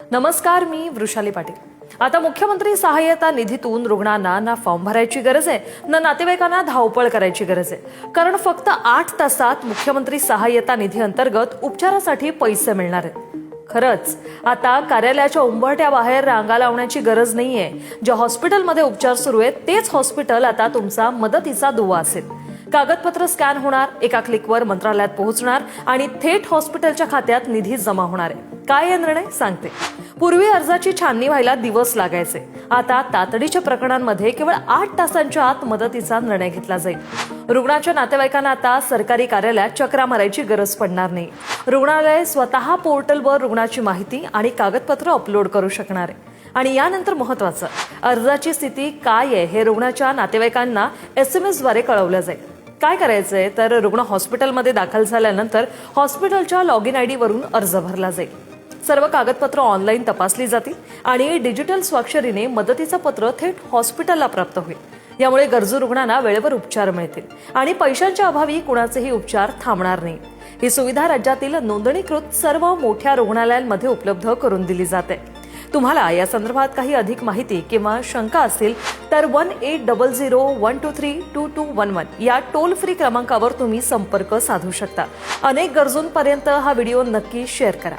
नमस्कार, मी वृषाली पाटील। आता मुख्यमंत्री सहाय्यता निधीतून रुग्णांना ना फॉर्म भरायची गरज आहे ना नातेवाईकांना धावपळ करायची गरज आहे, कारण फक्त 8 तासात मुख्यमंत्री सहाय्यता निधी अंतर्गत उपचारासाठी पैसे मिळणार आहेत। खरंच आता कार्यालयाच्या उंबरठ्या बाहेर रांगा लावण्याची गरज नाहीये। ज्या हॉस्पिटलमध्ये उपचार सुरू आहेत तेच हॉस्पिटल आता तुमचा मदतीचा दुवा असेल। कागदपत्र स्कॅन होणार, एका क्लिकवर मंत्रालयात पोहोचणार आणि थेट हॉस्पिटलच्या खात्यात निधी जमा होणार आहे। काय निर्णय सांगते। पूर्वी अर्जाची छाननी व्हायला दिवस लागायचे, आता तातडीच्या प्रकरणांमध्ये केवळ 8 तासांच्या आत मदतीचा निर्णय घेतला जाईल। रुग्णाच्या नातेवाईकांना आता सरकारी कार्यालयात चक्रा मारायची गरज पडणार नाही। रुग्णालय स्वतः पोर्टलवर रुग्णाची माहिती आणि कागदपत्र अपलोड करू शकणार आहे। आणि यानंतर महत्त्वाचं, अर्जाची स्थिती काय आहे हे रुग्णाच्या नातेवाईकांना SMS द्वारे कळवलं जाईल। काय करायचंय तर रुग्ण हॉस्पिटलमध्ये दाखल झाल्यानंतर हॉस्पिटलच्या लॉगिन ID वरून अर्ज भरला जाईल। सर्व कागदपत्र ऑनलाईन तपासली जातील आणि डिजिटल स्वाक्षरीने मदतीचं पत्र थेट हॉस्पिटलला प्राप्त होईल। यामुळे गरजू रुग्णांना वेळेवर उपचार मिळतील आणि पैशांच्या अभावी कुणाचेही उपचार थांबणार नाही। ही सुविधा राज्यातील नोंदणीकृत सर्व मोठ्या रुग्णालयांमध्ये उपलब्ध करून दिली जाते। तुम्हाला या संदर्भात काही अधिक माहिती किंवा शंका असेल तर 1800-123-2211 या टोल फ्री क्रमांकावर तुम्ही संपर्क साधू शकता। अनेक गरजूंपर्यंत हा व्हिडिओ नक्की शेअर करा।